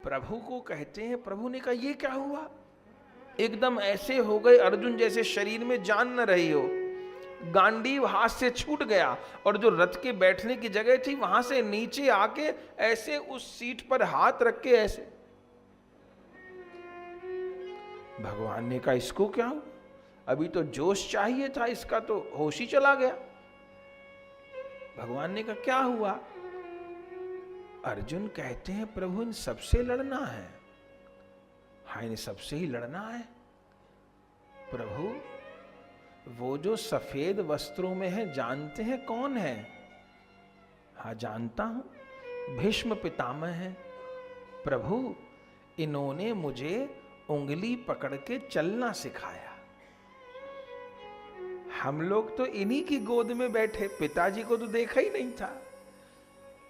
प्रभु को कहते हैं। प्रभु ने कहा ये क्या हुआ? एकदम ऐसे हो गए अर्जुन जैसे शरीर में जान न रही हो। गांडीव हाथ से छूट गया और जो रथ के बैठने की जगह थी वहां से नीचे आके ऐसे उस सीट पर हाथ रख के ऐसे। भगवान ने कहा इसको क्या हो? अभी तो जोश चाहिए था, इसका तो होश ही चला गया। भगवान ने कहा क्या हुआ? अर्जुन कहते हैं प्रभु इन सबसे लड़ना है। हाँ, इन सबसे ही लड़ना है प्रभु। वो जो सफेद वस्त्रों में है जानते हैं कौन है? हाँ जानता हूं, भीष्म पितामह है। प्रभु इन्होंने मुझे उंगली पकड़ के चलना सिखाया। हम लोग तो इन्हीं की गोद में बैठे, पिताजी को तो देखा ही नहीं था।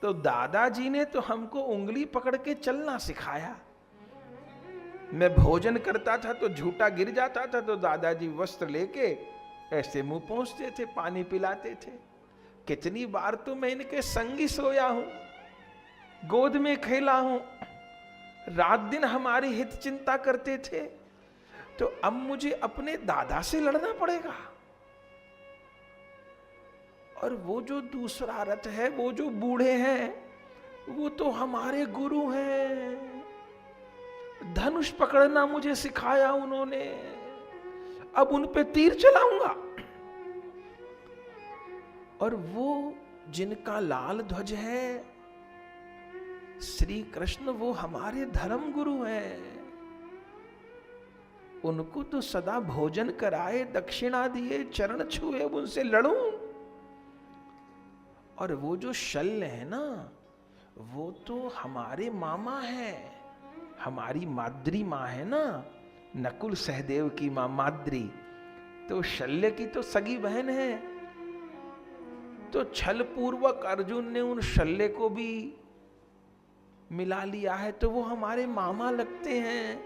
तो दादाजी ने तो हमको उंगली पकड़ के चलना सिखाया। मैं भोजन करता था तो झूठा गिर जाता था तो दादाजी वस्त्र लेके ऐसे मुंह पोंछते थे, पानी पिलाते थे। कितनी बार तो मैं इनके संगी सोया हूं, गोद में खेला हूं, रात दिन हमारी हित चिंता करते थे। तो अब मुझे अपने दादा से लड़ना पड़ेगा। और वो जो दूसरा रथ है, वो जो बूढ़े हैं, वो तो हमारे गुरु हैं। धनुष पकड़ना मुझे सिखाया उन्होंने, अब उन पे तीर चलाऊंगा। और वो जिनका लाल ध्वज है श्री कृष्ण, वो हमारे धर्म गुरु हैं। उनको तो सदा भोजन कराए, दक्षिणा दिए, चरण छुए, उनसे लड़ूं। और वो जो शल्य है ना, वो तो हमारे मामा है, हमारी माद्री माँ है ना, नकुल सहदेव की माँ माद्री, तो शल्य की तो सगी बहन है। तो छल पूर्वक अर्जुन ने उन शल्य को भी मिला लिया है, तो वो हमारे मामा लगते हैं,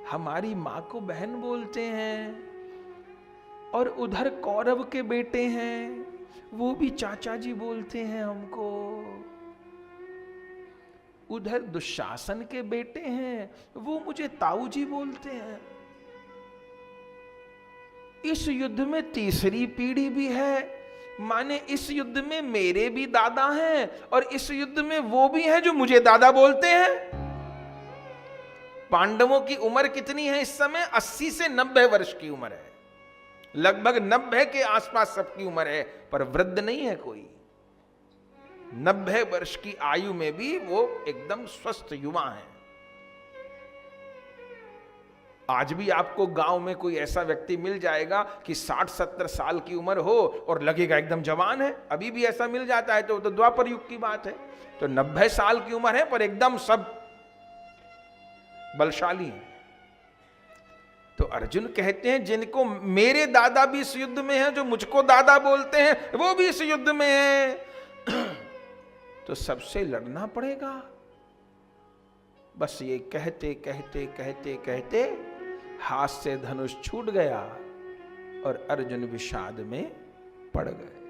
हमारी माँ को बहन बोलते हैं। और उधर कौरव के बेटे हैं, वो भी चाचा जी बोलते हैं हमको। उधर दुशासन के बेटे हैं, वो मुझे ताऊ जी बोलते हैं। इस युद्ध में तीसरी पीढ़ी भी है, माने इस युद्ध में मेरे भी दादा हैं और इस युद्ध में वो भी हैं जो मुझे दादा बोलते हैं। पांडवों की उम्र कितनी है इस समय? 80 से 90 वर्ष की उम्र है, लगभग 90 के आसपास सबकी उम्र है, पर वृद्ध नहीं है कोई। 90 वर्ष की आयु में भी वो एकदम स्वस्थ युवा हैं। आज भी आपको गांव में कोई ऐसा व्यक्ति मिल जाएगा कि 60-70 साल की उम्र हो और लगेगा एकदम जवान है। अभी भी ऐसा मिल जाता है तो द्वापर युग की बात है। तो 90 साल की उम्र है पर एकदम सब बलशाली हैं। तो अर्जुन कहते हैं जिनको मेरे दादा भी इस युद्ध में हैं, जो मुझको दादा बोलते हैं, वो भी इस युद्ध में हैं। तो सबसे लड़ना पड़ेगा। बस ये कहते कहते कहते कहते हाथ से धनुष छूट गया और अर्जुन विषाद में पड़ गए।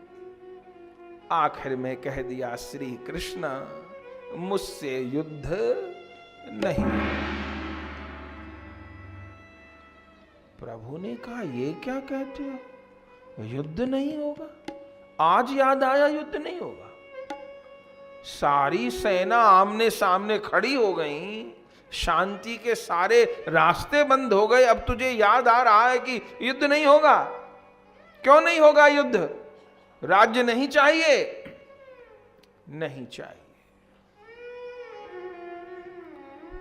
आखिर में कह दिया श्री कृष्ण मुझसे युद्ध नहीं। प्रभु ने कहा ये क्या कहते हो, युद्ध नहीं होगा? आज याद आया युद्ध नहीं होगा? सारी सेना आमने सामने खड़ी हो गई, शांति के सारे रास्ते बंद हो गए, अब तुझे याद आ रहा है कि युद्ध नहीं होगा? क्यों नहीं होगा युद्ध? राज्य नहीं चाहिए? नहीं चाहिए।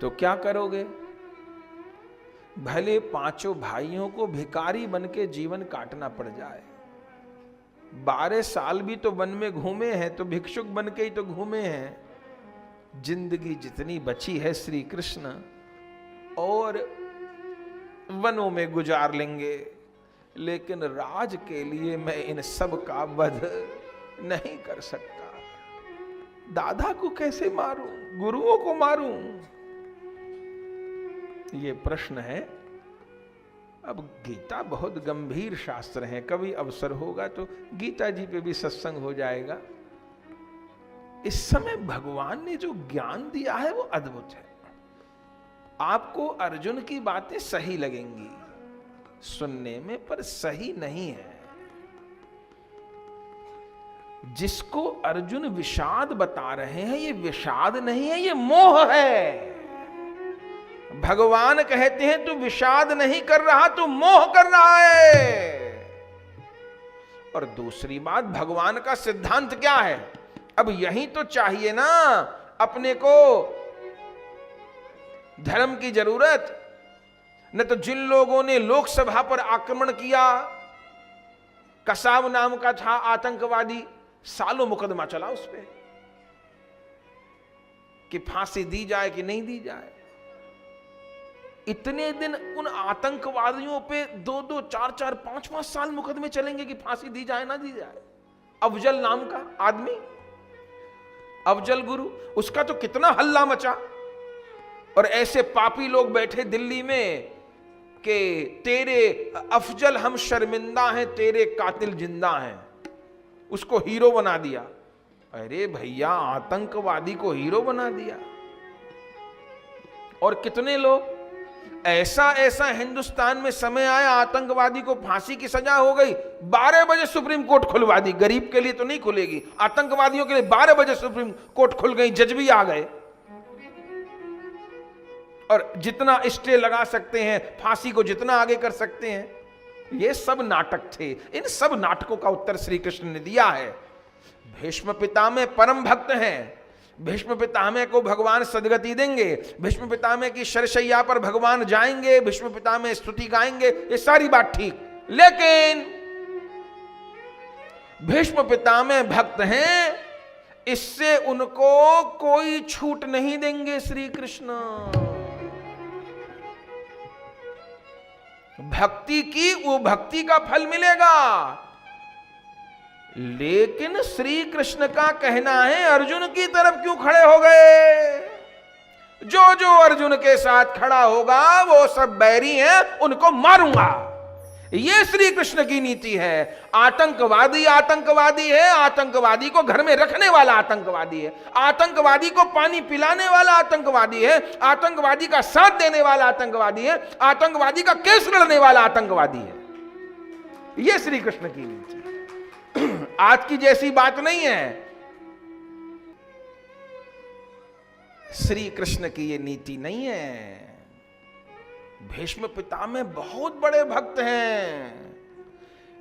तो क्या करोगे? भले पांचों भाइयों को भिखारी बन के जीवन काटना पड़ जाए। 12 साल भी तो वन में घूमे हैं, तो भिक्षुक बन के ही तो घूमे हैं। जिंदगी जितनी बची है श्री कृष्ण और वनों में गुजार लेंगे, लेकिन राज के लिए मैं इन सब का वध नहीं कर सकता। दादा को कैसे मारूं, गुरुओं को मारूं? ये प्रश्न है। अब गीता बहुत गंभीर शास्त्र है, कभी अवसर होगा तो गीता जी पे भी सत्संग हो जाएगा। इस समय भगवान ने जो ज्ञान दिया है वो अद्भुत है। आपको अर्जुन की बातें सही लगेंगी सुनने में, पर सही नहीं है। जिसको अर्जुन विषाद बता रहे हैं, ये विषाद नहीं है, ये मोह है। भगवान कहते हैं तू विषाद नहीं कर रहा, तू मोह कर रहा है। और दूसरी बात, भगवान का सिद्धांत क्या है? अब यही तो चाहिए ना अपने को धर्म की जरूरत। न तो जिन लोगों ने लोकसभा पर आक्रमण किया, कसाब नाम का था आतंकवादी, सालों मुकदमा चला उस पे कि फांसी दी जाए कि नहीं दी जाए। इतने दिन उन आतंकवादियों पे 2-2, 4-4, 5-5 साल मुकदमे चलेंगे कि फांसी दी जाए ना दी जाए। अफजल नाम का आदमी, अफजल गुरु, उसका तो कितना हल्ला मचा। और ऐसे पापी लोग बैठे दिल्ली में कि तेरे अफजल हम शर्मिंदा हैं, तेरे कातिल जिंदा हैं। उसको हीरो बना दिया। अरे भैया, आतंकवादी को हीरो बना दिया। और कितने लोग ऐसा हिंदुस्तान में समय आया, आतंकवादी को फांसी की सजा हो गई, 12 बजे सुप्रीम कोर्ट खुलवा दी। गरीब के लिए तो नहीं खुलेगी, आतंकवादियों के लिए 12 बजे सुप्रीम कोर्ट खुल गई, जज भी आ गए। और जितना स्टे लगा सकते हैं, फांसी को जितना आगे कर सकते हैं, ये सब नाटक थे। इन सब नाटकों का उत्तर श्री कृष्ण ने दिया है। भीष्म पितामह परम भक्त हैं, भीष्म पितामह को भगवान सदगति देंगे, भीष्म पितामह की शरशैया पर भगवान जाएंगे, भीष्म पितामह स्तुति गाएंगे, ये सारी बात ठीक। लेकिन भीष्म पितामह भक्त हैं, इससे उनको कोई छूट नहीं देंगे श्री कृष्ण। भक्ति की वो भक्ति का फल मिलेगा। लेकिन श्री कृष्ण का कहना है, अर्जुन की तरफ क्यों खड़े हो गए? जो जो अर्जुन के साथ खड़ा होगा वो सब बैरी हैं, उनको मारूंगा। ये श्री कृष्ण की नीति है। आतंकवादी आतंकवादी है, आतंकवादी को घर में रखने वाला आतंकवादी है, आतंकवादी को पानी पिलाने वाला आतंकवादी है, आतंकवादी का साथ देने वाला आतंकवादी है, आतंकवादी का केस लड़ने वाला आतंकवादी है। ये श्री कृष्ण की नीति। आज की जैसी बात नहीं है। श्री कृष्ण की ये नीति नहीं है। भीष्म पितामह बहुत बड़े भक्त हैं,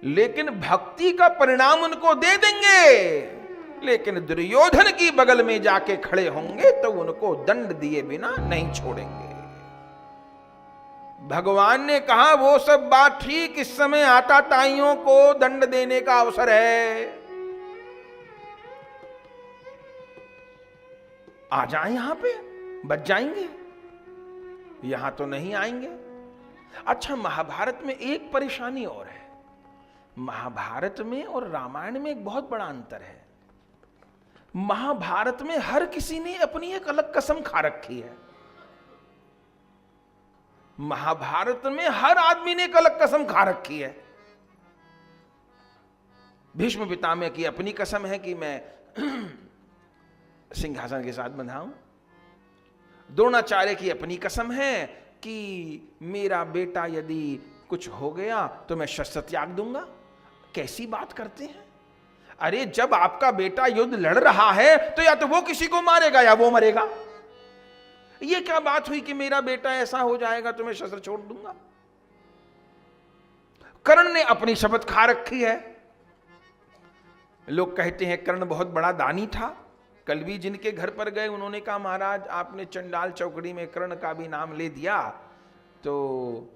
लेकिन भक्ति का परिणाम उनको दे देंगे। लेकिन दुर्योधन की बगल में जाके खड़े होंगे तो उनको दंड दिए बिना नहीं छोड़ेंगे। भगवान ने कहा वो सब बात ठीक, इस समय आताताइयों को दंड देने का अवसर है। आ जाए यहां पे, बच जाएंगे। यहां तो नहीं आएंगे। अच्छा, महाभारत में एक परेशानी और है। महाभारत में और रामायण में एक बहुत बड़ा अंतर है। महाभारत में हर किसी ने अपनी एक अलग कसम खा रखी है। महाभारत में हर आदमी ने एक अलग कसम खा रखी है। भीष्म पितामह की अपनी कसम है कि मैं सिंहासन के साथ बंधा हूं। द्रोणाचार्य की अपनी कसम है कि मेरा बेटा यदि कुछ हो गया तो मैं शस्त्र त्याग दूंगा। कैसी बात करते हैं? अरे जब आपका बेटा युद्ध लड़ रहा है तो या तो वो किसी को मारेगा या वो मरेगा। ये क्या बात हुई कि मेरा बेटा ऐसा हो जाएगा तो मैं शस्त्र छोड़ दूंगा? कर्ण ने अपनी शपथ खा रखी है। लोग कहते हैं कर्ण बहुत बड़ा दानी था। कल भी जिनके घर पर गए उन्होंने कहा महाराज आपने चंडाल चौकड़ी में कर्ण का भी नाम ले दिया, तो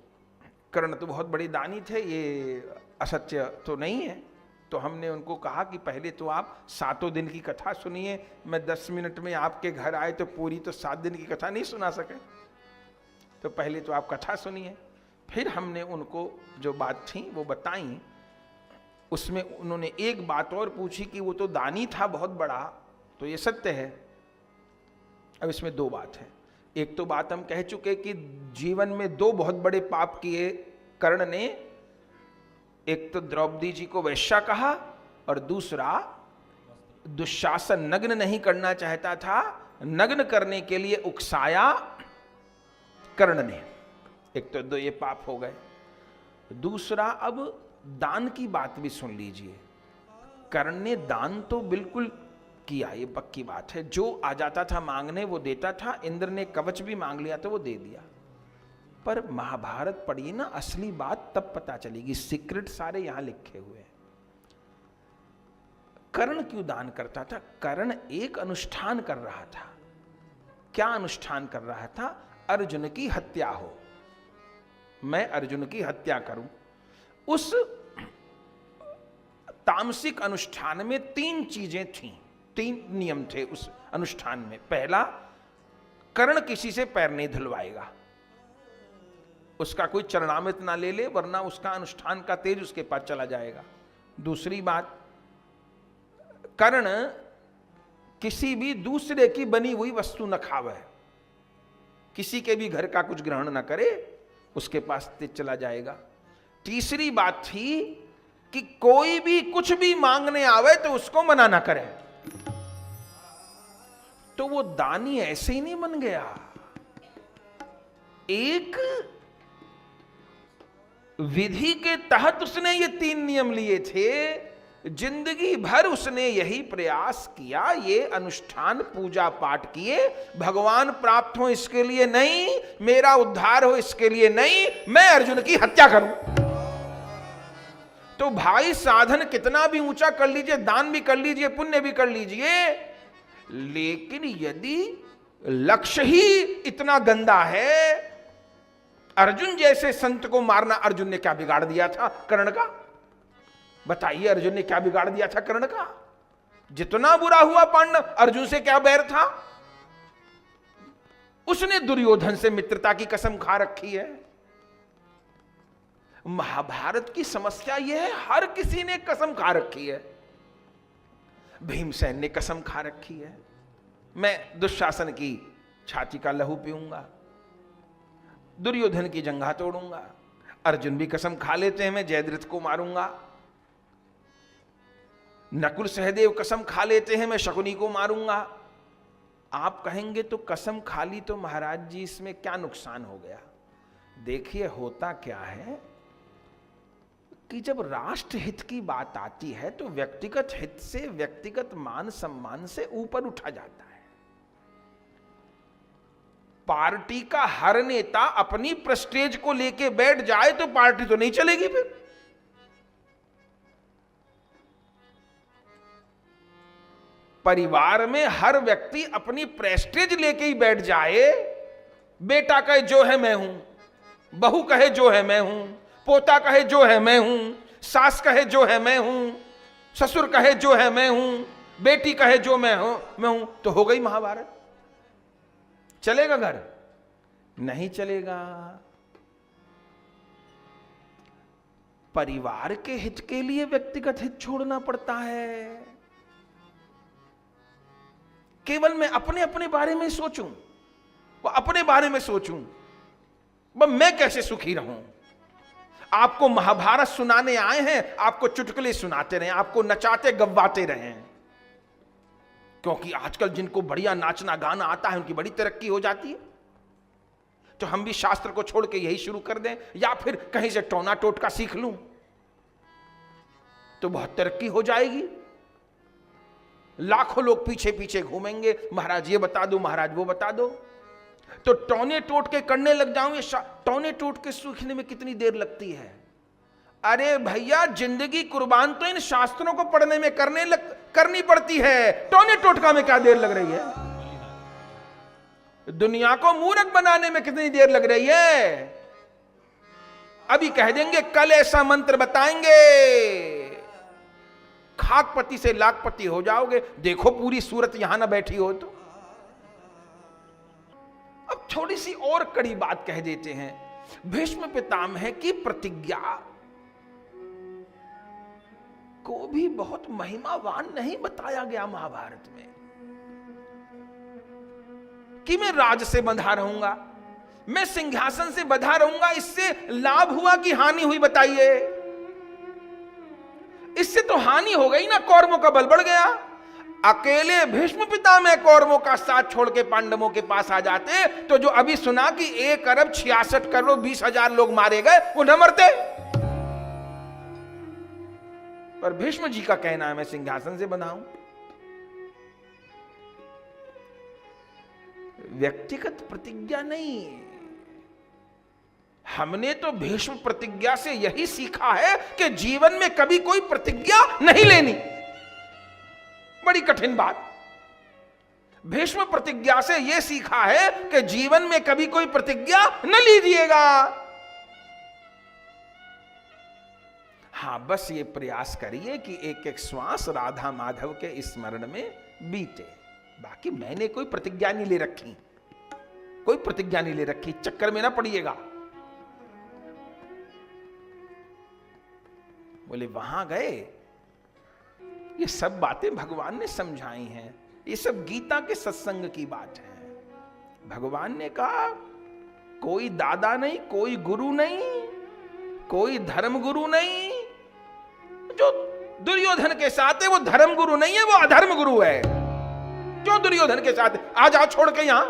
कर्ण तो बहुत बड़े दानी थे, ये असत्य तो नहीं है। तो हमने उनको कहा कि पहले तो आप 7 दिन की कथा सुनिए। मैं 10 मिनट में आपके घर आए तो पूरी तो 7 दिन की कथा नहीं सुना सके, तो पहले तो आप कथा सुनिए। फिर हमने उनको जो बात थी वो बताई। उसमें उन्होंने एक बात और पूछी कि वो तो दानी था बहुत बड़ा, तो ये सत्य है। अब इसमें 2 बात है। एक तो बात हम कह चुके कि जीवन में 2 बहुत बड़े पाप किए कर्ण ने। एक तो द्रौपदी जी को वैश्या कहा और दूसरा दुशासन नग्न नहीं करना चाहता था, नग्न करने के लिए उकसाया कर्ण ने। एक तो दो ये पाप हो गए। दूसरा, अब दान की बात भी सुन लीजिए। कर्ण ने दान तो बिल्कुल किया, ये पक्की बात है। जो आ जाता था मांगने वो देता था। इंद्र ने कवच भी मांग लिया तो वो दे दिया। पर महाभारत पढ़िए ना, असली बात तब पता चलेगी। सीक्रेट सारे यहां लिखे हुए हैं। कर्ण क्यों दान करता था? कर्ण एक अनुष्ठान कर रहा था। क्या अनुष्ठान कर रहा था? अर्जुन की हत्या हो, मैं अर्जुन की हत्या करूं। उस तामसिक अनुष्ठान में 3 चीजें थीं, 3 नियम थे उस अनुष्ठान में। पहला, कर्ण किसी से पैर नहीं धुलवाएगा, उसका कोई चरणामृत ना ले ले, वरना उसका अनुष्ठान का तेज उसके पास चला जाएगा। दूसरी बात, कर्ण किसी भी दूसरे की बनी हुई वस्तु न खावे, किसी के भी घर का कुछ ग्रहण न करे, उसके पास तेज चला जाएगा। तीसरी बात थी कि कोई भी कुछ भी मांगने आवे तो उसको मना ना करे। तो वो दानी ऐसे ही नहीं बन गया। एक विधि के तहत उसने ये 3 नियम लिए थे। जिंदगी भर उसने यही प्रयास किया, ये अनुष्ठान पूजा पाठ किए, भगवान प्राप्त हो इसके लिए नहीं, मेरा उद्धार हो इसके लिए नहीं, मैं अर्जुन की हत्या करूं। तो भाई साधन कितना भी ऊंचा कर लीजिए, दान भी कर लीजिए, पुण्य भी कर लीजिए, लेकिन यदि लक्ष्य ही इतना गंदा है, अर्जुन जैसे संत को मारना, अर्जुन ने क्या बिगाड़ दिया था कर्ण का? बताइए, अर्जुन ने क्या बिगाड़ दिया था कर्ण का? जितना बुरा हुआ पांडव, अर्जुन से क्या बैर था? उसने दुर्योधन से मित्रता की कसम खा रखी है। महाभारत की समस्या यह है, हर किसी ने कसम खा रखी है। भीमसेन ने कसम खा रखी है, मैं दुशासन की छाती का लहू पीऊंगा, दुर्योधन की जंघा तोड़ूंगा। अर्जुन भी कसम खा लेते हैं, मैं जयद्रथ को मारूंगा। नकुल सहदेव कसम खा लेते हैं, मैं शकुनी को मारूंगा। आप कहेंगे तो कसम खा ली तो महाराज जी इसमें क्या नुकसान हो गया? देखिए, होता क्या है कि जब राष्ट्र हित की बात आती है तो व्यक्तिगत हित से, व्यक्तिगत मान सम्मान से ऊपर उठा जाता है। पार्टी का हर नेता अपनी प्रेस्टेज को लेके बैठ जाए तो पार्टी तो नहीं चलेगी। फिर परिवार में हर व्यक्ति अपनी प्रेस्टेज लेके ही बैठ जाए, बेटा कहे जो है मैं हूं, बहू कहे जो है मैं हूं, पोता कहे जो है मैं हूं, सास कहे जो है मैं हूं, ससुर कहे जो है मैं हूं, बेटी कहे जो मैं हूं, तो हो गई महाभारत। चलेगा घर? नहीं चलेगा। परिवार के हित के लिए व्यक्तिगत हित छोड़ना पड़ता है। केवल मैं अपने अपने बारे में सोचूं, वो अपने बारे में सोचूं, मैं कैसे सुखी रहूं। आपको महाभारत सुनाने आए हैं, आपको चुटकुले सुनाते रहे, आपको नचाते गवाते रहे, क्योंकि आजकल जिनको बढ़िया नाचना गाना आता है उनकी बड़ी तरक्की हो जाती है। तो हम भी शास्त्र को छोड़ के यही शुरू कर दें, या फिर कहीं से टोना टोटका सीख लूं तो बहुत तरक्की हो जाएगी। लाखों लोग पीछे पीछे घूमेंगे, महाराज ये बता दो, महाराज वो बता दो। तो टोने टोट के करने लग जाऊंगे। टोने टोट के सूखने में कितनी देर लगती है? अरे भैया, जिंदगी कुर्बान तो इन शास्त्रों को पढ़ने में करनी पड़ती है। टोने टोटका में क्या देर लग रही है? दुनिया को मूर्ख बनाने में कितनी देर लग रही है? अभी कह देंगे कल ऐसा मंत्र बताएंगे, खाकपति से लाखपति हो जाओगे। देखो पूरी सूरत यहां ना बैठी हो तो। अब थोड़ी सी और कड़ी बात कह देते हैं। भीष्म पितामह की प्रतिज्ञा को भी बहुत महिमावान नहीं बताया गया महाभारत में कि मैं राज से बंधा रहूंगा, मैं सिंहासन से बंधा रहूंगा। इससे लाभ हुआ कि हानि हुई? बताइए। इससे तो हानि हो गई ना, कौरवों का बल बढ़ गया। अकेले भीष्म पितामह कौरवों का साथ छोड़ के पांडवों के पास आ जाते तो जो अभी सुना कि 1,66,20,000 लोग मारे गए, वो न मरते। पर भीष्म जी का कहना है मैं सिंहासन से बना हूं। व्यक्तिगत प्रतिज्ञा नहीं, हमने तो भीष्म प्रतिज्ञा से यही सीखा है कि जीवन में कभी कोई प्रतिज्ञा नहीं लेनी। बड़ी कठिन बात। भीष्म प्रतिज्ञा से यह सीखा है कि जीवन में कभी कोई प्रतिज्ञा न लीजिएगा। हां, बस ये प्रयास करिए कि एक एक श्वास राधा माधव के स्मरण में बीते। बाकी मैंने कोई प्रतिज्ञा नहीं ले रखी, कोई प्रतिज्ञा नहीं ले रखी, चक्कर में ना पड़िएगा। बोले वहां गए, ये सब बातें भगवान ने समझाई हैं, ये सब गीता के सत्संग की बात है। भगवान ने कहा कोई दादा नहीं, कोई गुरु नहीं, कोई धर्म गुरु नहीं। जो दुर्योधन के साथ है वो धर्म गुरु नहीं है, वो अधर्म गुरु है। क्यों दुर्योधन के साथ? आ जाओ छोड़ के यहां।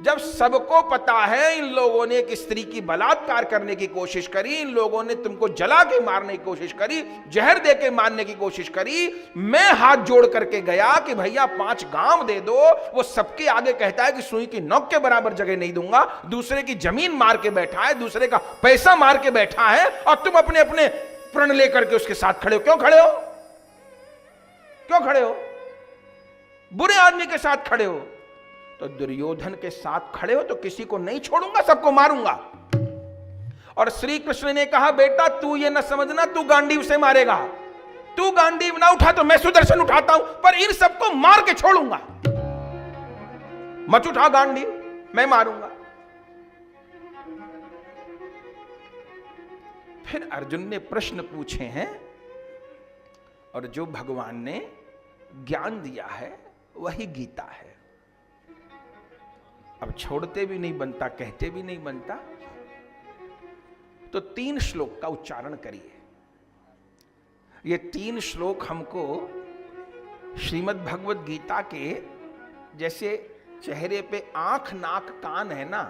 जब सबको पता है इन लोगों ने एक स्त्री की बलात्कार करने की कोशिश करी, इन लोगों ने तुमको जला के मारने की कोशिश करी, जहर दे के मारने की कोशिश करी, मैं हाथ जोड़ करके गया कि भैया 5 गांव दे दो। वो सबके आगे कहता है कि सुई की नोक के बराबर जगह नहीं दूंगा। दूसरे की जमीन मार के बैठा है, दूसरे का पैसा मार के बैठा है, और तुम अपने अपने प्रण लेकर के उसके साथ खड़े हो। क्यों खड़े हो? क्यों खड़े हो? बुरे आदमी के साथ खड़े हो। तो दुर्योधन के साथ खड़े हो तो किसी को नहीं छोड़ूंगा, सबको मारूंगा। और श्री कृष्ण ने कहा बेटा तू ये न समझना तू गांडीव से मारेगा, तू गांडीव ना उठा तो मैं सुदर्शन उठाता हूं, पर इन सबको मार के छोड़ूंगा। मत उठा गांडीव, मैं मारूंगा। फिर अर्जुन ने प्रश्न पूछे हैं, और जो भगवान ने ज्ञान दिया है वही गीता है। अब छोड़ते भी नहीं बनता, कहते भी नहीं बनता, तो 3 श्लोक का उच्चारण करिए। ये 3 श्लोक हमको श्रीमद् भगवद गीता के जैसे चेहरे पे आंख नाक कान है ना,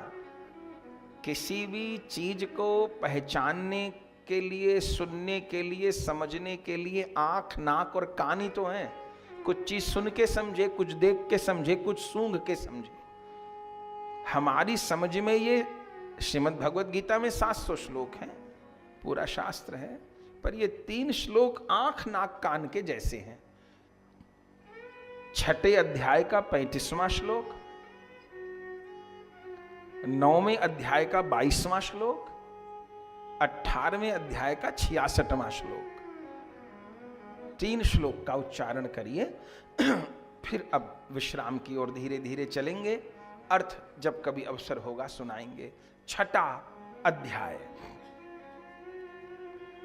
किसी भी चीज को पहचानने के लिए, सुनने के लिए, समझने के लिए आंख नाक और कान ही तो हैं। कुछ चीज सुन के समझे, कुछ देख के समझे, कुछ सूंघ के समझे। हमारी समझ में ये श्रीमद् भगवद गीता में 700 श्लोक हैं, पूरा शास्त्र है, पर ये 3 श्लोक आंख नाक कान के जैसे हैं। 6ठे अध्याय का 35वां श्लोक, 9वें अध्याय का 22वां श्लोक, 18वें अध्याय का 66वां श्लोक। 3 श्लोक का उच्चारण करिए। फिर अब विश्राम की ओर धीरे धीरे चलेंगे। अर्थ जब कभी अवसर होगा सुनाएंगे। 6ठा अध्याय।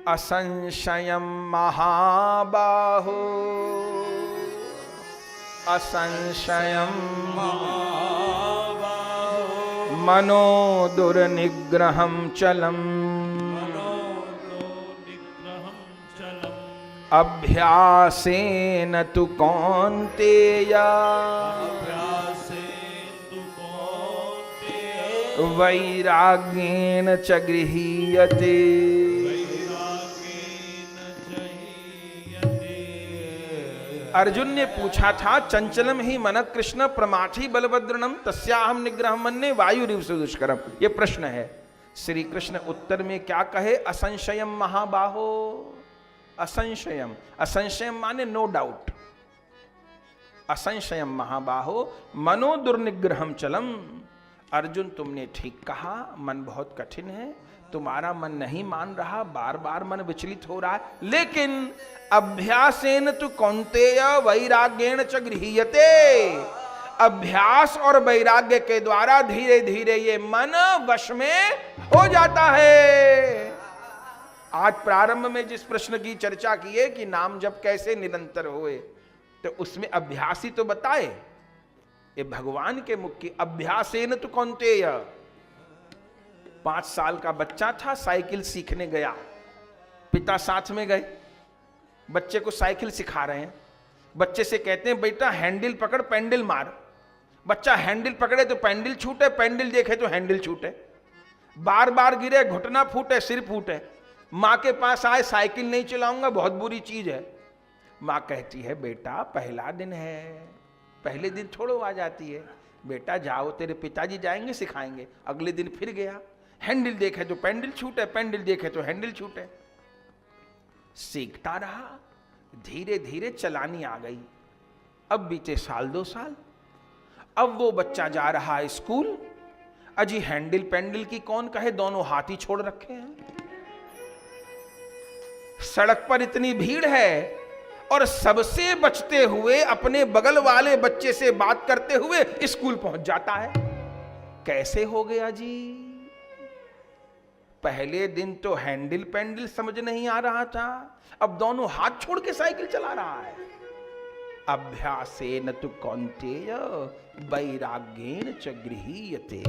असंशयं महाबाहो, असंशयं मनो दुर्निग्रहं चलम्, अभ्यासेन तु कौन्तेय, वैराग्येन च गृह्यते। अर्जुन ने पूछा था चंचलम ही मन कृष्ण प्रमाठी बलभद्रनम तस्याहम निग्रहम मन्ये वायुरिव दुष्करम। ये प्रश्न है। श्री कृष्ण उत्तर में क्या कहे? असंशयम महाबाहो। असंशयम, असंशयम माने नो डाउट। असंशयम महाबाहो मनो दुर्निग्रहम चलम। अर्जुन तुमने ठीक कहा, मन बहुत कठिन है, तुम्हारा मन नहीं मान रहा, बार बार मन विचलित हो रहा है, लेकिन अभ्यासेन तु कौन्तेय वैराग्येण च गृह्यते। अभ्यास और वैराग्य के द्वारा धीरे धीरे ये मन वश में हो जाता है। आज प्रारंभ में जिस प्रश्न की चर्चा की है कि नाम जप कैसे निरंतर होए, तो उसमें अभ्यास ही तो बताए। ये भगवान के मुख की अभ्यासेन तु कौन्तेय। 5 साल का बच्चा था, साइकिल सीखने गया, पिता साथ में गए, बच्चे को साइकिल सिखा रहे हैं। बच्चे से कहते हैं बेटा हैंडल पकड़ पैंडल मार, बच्चा हैंडल पकड़े तो पैंडल छूटे, पैंडल देखे तो हैंडल छूटे, बार बार गिरे घुटना फूटे सिर फूटे। माँ के पास आए साइकिल नहीं चलाऊंगा बहुत बुरी चीज है। माँ कहती है बेटा पहला दिन है, पहले दिन छोड़ो आ जाती है, बेटा जाओ तेरे पिताजी जाएंगे सिखाएंगे। अगले दिन फिर गया, हैंडल देखे तो पैंडल छूटे, पैंडल देखे तो हैंडल छूटे। सीखता रहा, धीरे धीरे चलानी आ गई। अब बीते साल 2 साल, अब वो बच्चा जा रहा है स्कूल। अजी हैंडल पैंडल की कौन कहे, दोनों हाथ ही छोड़ रखे हैं। सड़क पर इतनी भीड़ है और सबसे बचते हुए अपने बगल वाले बच्चे से बात करते हुए स्कूल पहुंच जाता है। कैसे हो गया जी? पहले दिन तो हैंडल पैंडल समझ नहीं आ रहा था, अब दोनों हाथ छोड़ के साइकिल चला रहा है। अभ्यासेन तु कौन्तेय वैराग्येन च गृहीयते।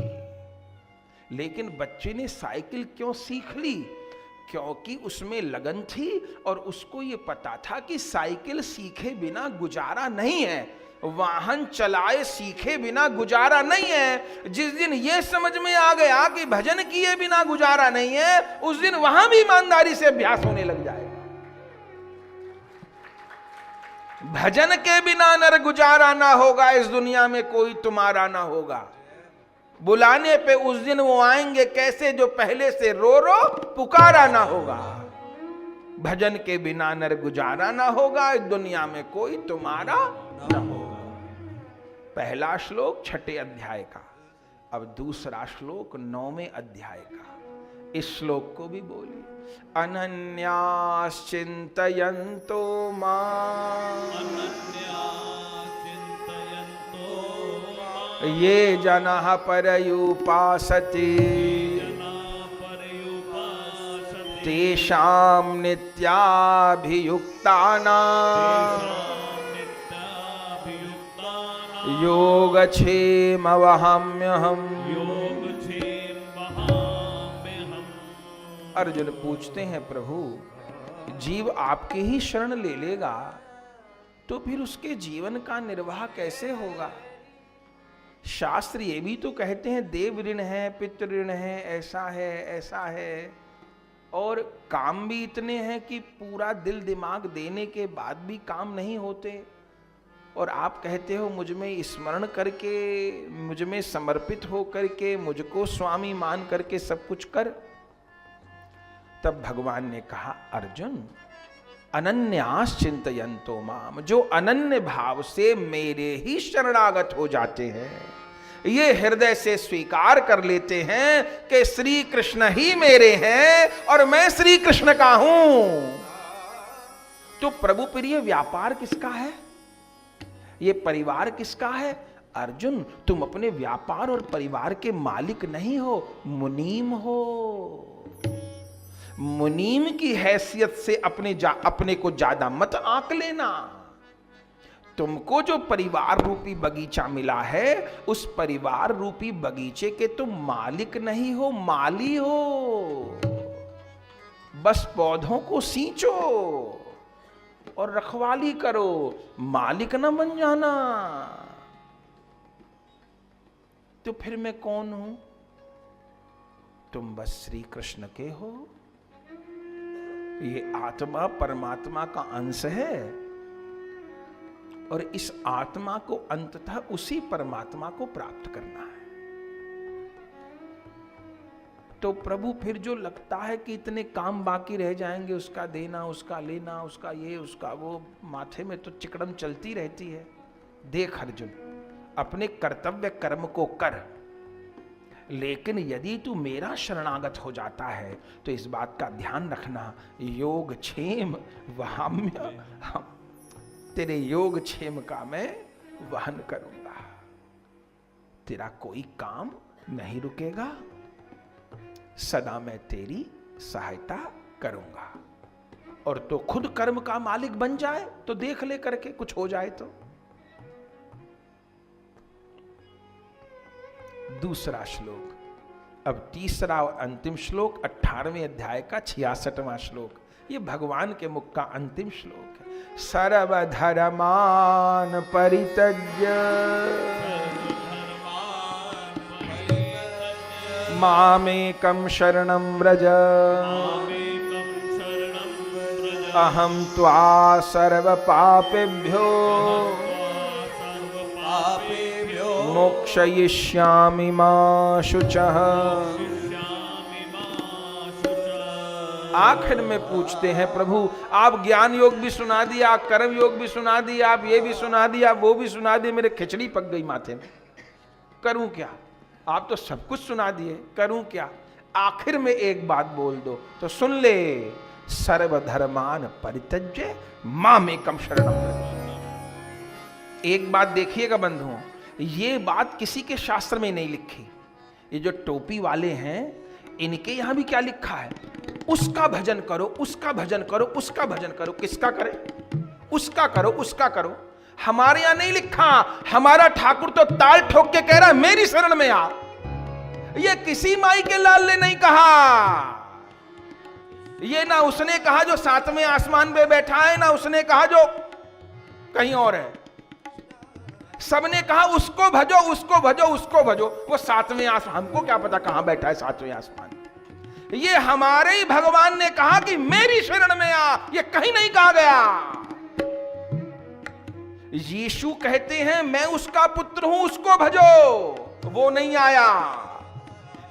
लेकिन बच्चे ने साइकिल क्यों सीख ली? क्योंकि उसमें लगन थी और उसको ये पता था कि साइकिल सीखे बिना गुजारा नहीं है, वाहन चलाए सीखे बिना गुजारा नहीं है। जिस दिन ये समझ में आ गया कि भजन किए बिना गुजारा नहीं है, उस दिन वहां भी ईमानदारी से अभ्यास होने लग जाएगा। भजन के बिना नर गुजारा ना होगा, इस दुनिया में कोई तुम्हारा ना होगा। बुलाने पे उस दिन वो आएंगे कैसे, जो पहले से रो रो पुकारा ना होगा। भजन के बिना नर गुजारा ना होगा, इस दुनिया में कोई तुम्हारा ना होगा। पहला श्लोक 6ठे अध्याय का, अब दूसरा श्लोक 9वें अध्याय का। इस श्लोक को भी बोलिए। अनन्याश्चिन्तयन्तो माम् ये जनाः पर्युपासते तेषां नित्याभियुक्तानां योगक्षेमवहाम्यहम्। अर्जुन पूछते हैं प्रभु, जीव आपके ही शरण ले लेगा तो फिर उसके जीवन का निर्वाह कैसे होगा? शास्त्र ये भी तो कहते हैं देव ऋण है, पितृ ऋण है, ऐसा है, और काम भी इतने हैं कि पूरा दिल दिमाग देने के बाद भी काम नहीं होते। और आप कहते हो मुझ में स्मरण करके, मुझ में समर्पित हो करके, मुझको स्वामी मान करके सब कुछ कर। तब भगवान ने कहा, अर्जुन अनन्यास चिंतयन्तो माम, जो अनन्य भाव से मेरे ही शरणागत हो जाते हैं, ये हृदय से स्वीकार कर लेते हैं कि श्री कृष्ण ही मेरे हैं और मैं श्री कृष्ण का हूं। तो प्रभु प्रिय व्यापार किसका है? ये परिवार किसका है? अर्जुन तुम अपने व्यापार और परिवार के मालिक नहीं हो, मुनीम हो। मुनीम की हैसियत से अपने को ज्यादा मत आंक लेना। तुमको जो परिवार रूपी बगीचा मिला है, उस परिवार रूपी बगीचे के तुम मालिक नहीं हो, माली हो। बस पौधों को सींचो और रखवाली करो, मालिक ना बन जाना। तो फिर मैं कौन हूं? तुम बस श्री कृष्ण के हो। ये आत्मा परमात्मा का अंश है और इस आत्मा को अंततः उसी परमात्मा को प्राप्त करना है। तो प्रभु फिर जो लगता है कि इतने काम बाकी रह जाएंगे, उसका देना, उसका लेना, उसका ये, उसका वो, माथे में तो चिकड़म चलती रहती है। देख अर्जुन, अपने कर्तव्य कर्म को कर, लेकिन यदि तू मेरा शरणागत हो जाता है तो इस बात का ध्यान रखना, योग क्षेम वहाम्य, तेरे योग क्षेम का मैं वहन करूंगा। तेरा कोई काम नहीं रुकेगा, सदा मैं तेरी सहायता करूंगा। और तो खुद कर्म का मालिक बन जाए तो देख ले करके, कुछ हो जाए तो। दूसरा श्लोक, अब तीसरा और अंतिम श्लोक 18वें अध्याय का 66वां श्लोक। ये भगवान के मुख का अंतिम श्लोक है। सर्वधर्मान परित्यज्य मामेकं शरणं व्रज अहं त्वा सर्व पापेभ्यो मोक्षयिष्यामि मा शुचः। आखिर में पूछते हैं, प्रभु आप ज्ञान योग भी सुना दिया, कर्म योग भी सुना दिया, आप ये भी सुना दिया, वो भी सुना दिया, मेरे खिचड़ी पक गई माथे में, करूं क्या? आप तो सब कुछ सुना दिए, करूं क्या? आखिर में एक बात बोल दो तो सुन ले, सर्वधर्मान परित्यज्य मामेकं शरणं व्रज। एक बात देखिएगा बंधुओं, ये बात किसी के शास्त्र में नहीं लिखी। ये जो टोपी वाले हैं इनके यहां भी क्या लिखा है? उसका भजन करो, उसका भजन करो, उसका भजन करो। किसका करें? उसका करो, उसका करो। हमारे यहां नहीं लिखा। हमारा ठाकुर तो ताल ठोक के कह रहा है मेरी शरण में आ। ये किसी माई के लाल ने नहीं कहा। ये ना उसने कहा जो सातवें आसमान पे बैठा है, ना उसने कहा जो कहीं और है। सबने कहा उसको भजो, उसको भजो, उसको भजो। वो सातवें आसमान, हमको क्या पता कहां बैठा है सातवें आसमान। ये हमारे ही भगवान ने कहा कि मेरी शरण में आ। ये कहीं नहीं कहा गया। यीशु कहते हैं मैं उसका पुत्र हूं, उसको भजो, वो नहीं आया।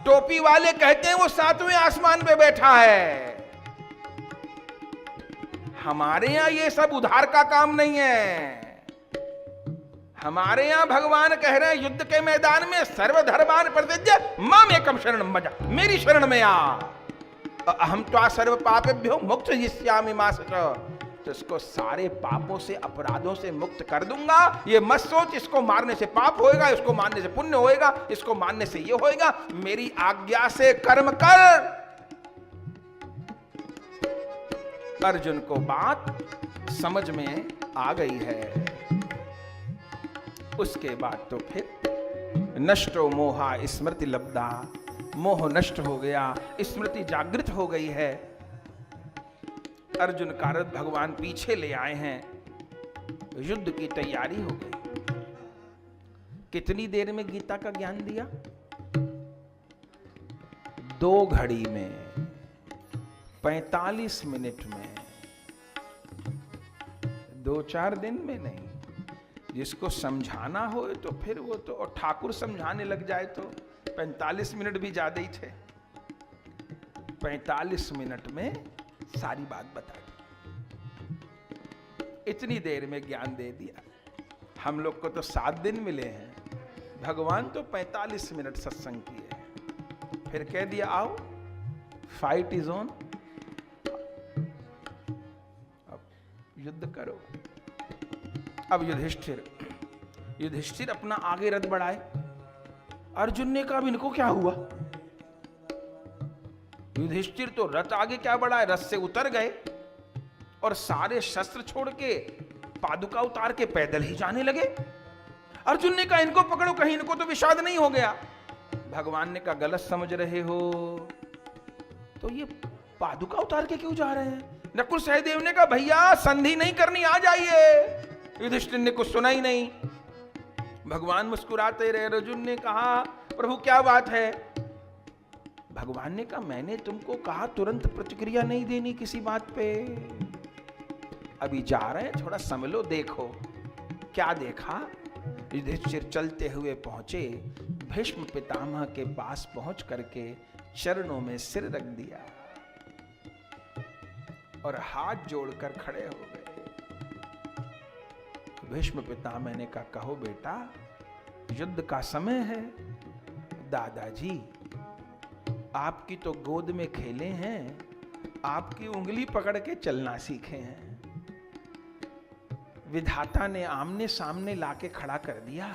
टोपी वाले कहते हैं वो सातवें आसमान पे बैठा है। हमारे यहां ये सब उधार का काम नहीं है। हमारे यहां भगवान कह रहे हैं युद्ध के मैदान में सर्वधर्मान परित्यज्य मामेकं शरणं व्रज, मेरी शरण में आ। अहं त्वा सर्व पापेभ्यो मोक्षयिष्यामि मा शुचः, तो इसको सारे पापों से, अपराधों से मुक्त कर दूंगा। ये मत सोच इसको मारने से पाप होएगा, इसको मारने से पुण्य होएगा, इसको मारने से ये होएगा। मेरी आज्ञा से कर्म कर। अर्जुन को बात समझ में आ गई है। उसके बाद तो फिर नष्टो मोहा स्मृति लब्धा, मोह नष्ट हो गया, स्मृति जागृत हो गई है। अर्जुन का रथ भगवान पीछे ले आए हैं, युद्ध की तैयारी हो गई। कितनी देर में गीता का ज्ञान दिया? 2 घड़ी में, 45 मिनट में, 2-4 दिन में नहीं। जिसको समझाना हो तो फिर वो तो, और ठाकुर समझाने लग जाए तो 45 मिनट भी ज्यादा ही थे। 45 मिनट में सारी बात बता दी। इतनी देर में ज्ञान दे दिया। हम लोग को तो 7 दिन मिले हैं, भगवान तो 45 मिनट सत्संग किए। फिर कह दिया आओ, फाइट इज ऑन, अब युद्ध करो। अब युधिष्ठिर अपना आगे रथ बढ़ाए। अर्जुन ने कहा इनको क्या हुआ? युधिष्ठिर तो रथ आगे क्या बढ़ाए, रथ से उतर गए और सारे शस्त्र छोड़ के, पादुका उतार के पैदल ही जाने लगे। अर्जुन ने कहा इनको पकड़ो, कहीं इनको तो विषाद नहीं हो गया। भगवान ने कहा गलत समझ रहे हो, तो ये पादुका उतार के क्यों जा रहे हैं? नकुल सहदेव ने कहा भैया संधि नहीं करनी, आ जाइए। युधिष्ठिर ने कुछ सुना ही नहीं। भगवान मुस्कुराते रहे। अर्जुन ने कहा प्रभु क्या बात है? भगवान ने कहा मैंने तुमको कहा तुरंत प्रतिक्रिया नहीं देनी किसी बात पे। अभी जा रहे हैं, थोड़ा समझ लो, देखो। क्या देखा? युधिष्ठिर चलते हुए पहुंचे, भीष्म पितामह के पास पहुंच करके चरणों में सिर रख दिया और हाथ जोड़कर खड़े हो गए। भीष्म पितामह ने कहा कहो बेटा, युद्ध का समय है। दादाजी आपकी तो गोद में खेले हैं, आपकी उंगली पकड़ के चलना सीखे हैं। विधाता ने आमने सामने लाके खड़ा कर दिया,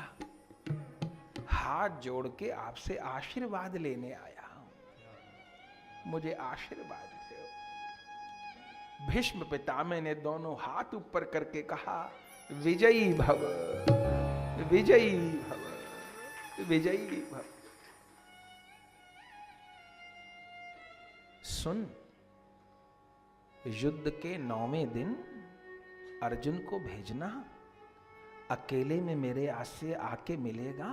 हाथ जोड़ के आपसे आशीर्वाद लेने आया हूं, मुझे आशीर्वाद दो। भीष्म पितामह ने दोनों हाथ ऊपर करके कहा विजयी भव, विजयी भव, विजयी भव। सुन, युद्ध के 9वें दिन अर्जुन को भेजना, अकेले में मेरे आसे आके मिलेगा,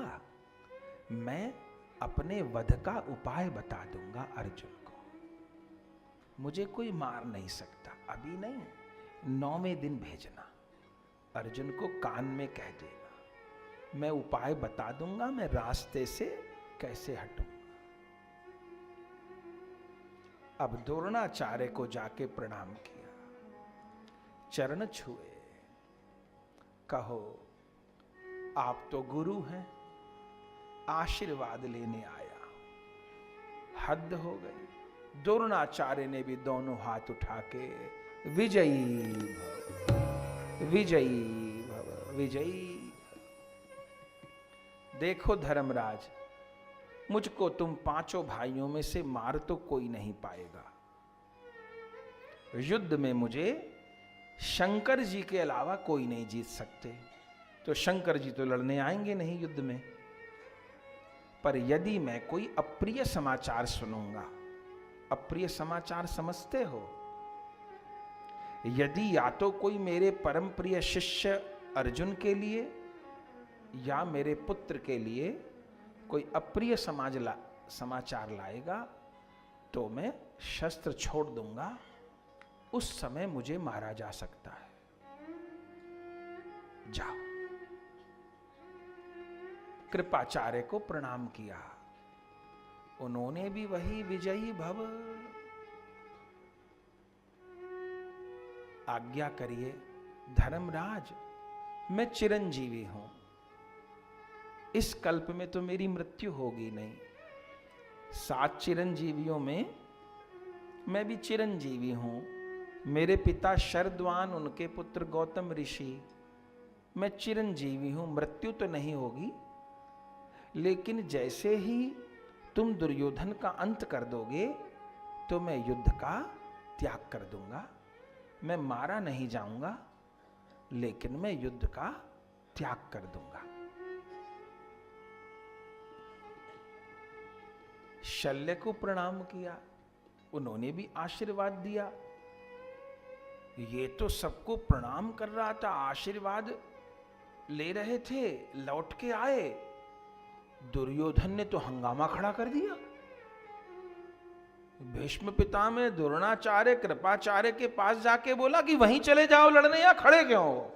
मैं अपने वध का उपाय बता दूंगा अर्जुन को, मुझे कोई मार नहीं सकता, अभी नहीं, 9वें दिन भेजना, अर्जुन को कान में कह देना, मैं उपाय बता दूंगा, मैं रास्ते से कैसे हटूंगा। अब द्रोणाचार्य को जाके प्रणाम किया, चरण छुए, कहो आप तो गुरु हैं, आशीर्वाद लेने आया। हद हो गई। द्रोणाचार्य ने भी दोनों हाथ उठा के विजयी भव, विजयी भव, विजयी। देखो धर्मराज, मुझको तुम 5 भाइयों में से मार तो कोई नहीं पाएगा। युद्ध में मुझे शंकर जी के अलावा कोई नहीं जीत सकते, तो शंकर जी तो लड़ने आएंगे नहीं युद्ध में। पर यदि मैं कोई अप्रिय समाचार सुनूंगा, अप्रिय समाचार समझते हो, यदि या तो कोई मेरे परम प्रिय शिष्य अर्जुन के लिए या मेरे पुत्र के लिए कोई अप्रिय समाचार लाएगा, तो मैं शस्त्र छोड़ दूंगा, उस समय मुझे मारा जा सकता है। जाओ। कृपाचार्य को प्रणाम किया, उन्होंने भी वही विजयी भव। आज्ञा करिए धर्मराज, मैं चिरंजीवी हूं, इस कल्प में तो मेरी मृत्यु होगी नहीं। 7 चिरंजीवियों में मैं भी चिरंजीवी हूं। मेरे पिता शरद्वान, उनके पुत्र गौतम ऋषि, मैं चिरंजीवी हूं, मृत्यु तो नहीं होगी। लेकिन जैसे ही तुम दुर्योधन का अंत कर दोगे तो मैं युद्ध का त्याग कर दूंगा। मैं मारा नहीं जाऊंगा, लेकिन मैं युद्ध का त्याग कर दूंगा। शल्य को प्रणाम किया, उन्होंने भी आशीर्वाद दिया। ये तो सबको प्रणाम कर रहा था, आशीर्वाद ले रहे थे, लौट के आए, दुर्योधन ने तो हंगामा खड़ा कर दिया। भीष्म पितामह द्रोणाचार्य कृपाचार्य के पास जाके बोला कि वहीं चले जाओ लड़ने, या खड़े क्यों हो?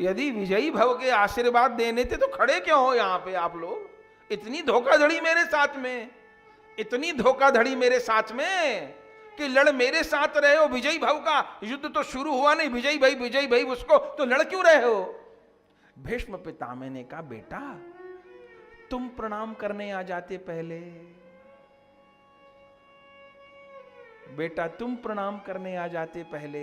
यदि विजयी भव के आशीर्वाद देने थे तो खड़े क्यों हो यहां पे आप लोग? इतनी धोखाधड़ी मेरे साथ में, इतनी धोखाधड़ी मेरे साथ में कि लड़ मेरे साथ रहे हो। विजयी भव का युद्ध तो शुरू हुआ नहीं, विजयी भाई उसको तो लड़ क्यों रहे हो? भीष्म पितामह ने कहा, बेटा तुम प्रणाम करने आ जाते पहले, बेटा तुम प्रणाम करने आ जाते पहले,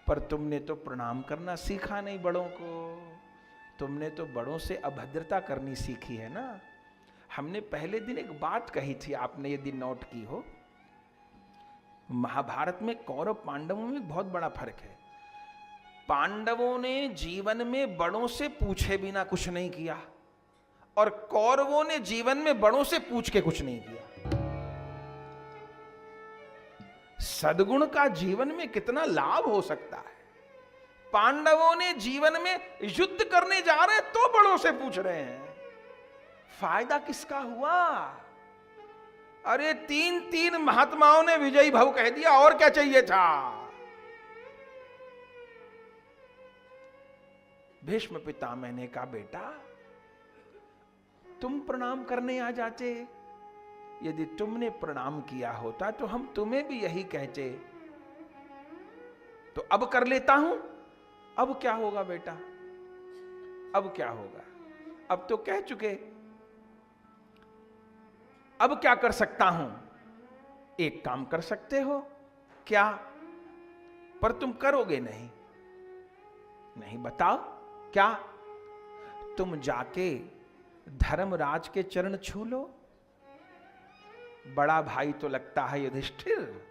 पर तुमने तो प्रणाम करना सीखा नहीं बड़ों को, तुमने तो बड़ों से अभद्रता करनी सीखी है ना। हमने पहले दिन एक बात कही थी, आपने यदि नोट की हो, महाभारत में कौरव पांडवों में बहुत बड़ा फर्क है। पांडवों ने जीवन में बड़ों से पूछे बिना कुछ नहीं किया, और कौरवों ने जीवन में बड़ों से पूछ के कुछ नहीं किया। सद्गुण का जीवन में कितना लाभ हो सकता है। पांडवों ने जीवन में युद्ध करने जा रहे हैं तो बड़ों से पूछ रहे हैं, फायदा किसका हुआ? अरे 3 महात्माओं ने विजयी भव कह दिया, और क्या चाहिए था? भीष्म पितामह ने कहा, बेटा तुम प्रणाम करने आ जाते, यदि तुमने प्रणाम किया होता तो हम तुम्हें भी यही कहते। तो अब कर लेता हूं, अब क्या होगा बेटा, अब क्या होगा? अब तो कह चुके, अब क्या कर सकता हूं? एक काम कर सकते हो, क्या? पर तुम करोगे नहीं। नहीं, बताओ क्या? तुम जाके धर्मराज के चरण छू लो। बड़ा भाई तो लगता है युधिष्ठिर,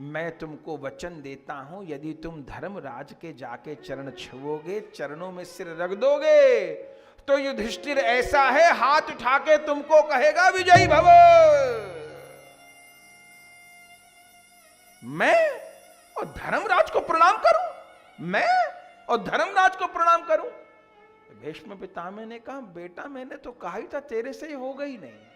मैं तुमको वचन देता हूं, यदि तुम धर्मराज के जाके चरण छुओगे, चरणों में सिर रख दोगे, तो युधिष्ठिर ऐसा है हाथ उठा के तुमको कहेगा विजयी भव। मैं और धर्मराज को प्रणाम करूं? मैं और धर्मराज को प्रणाम करूं? भीष्म पितामह ने कहा, बेटा मैंने तो कहा ही था तेरे से ही होगा ही नहीं।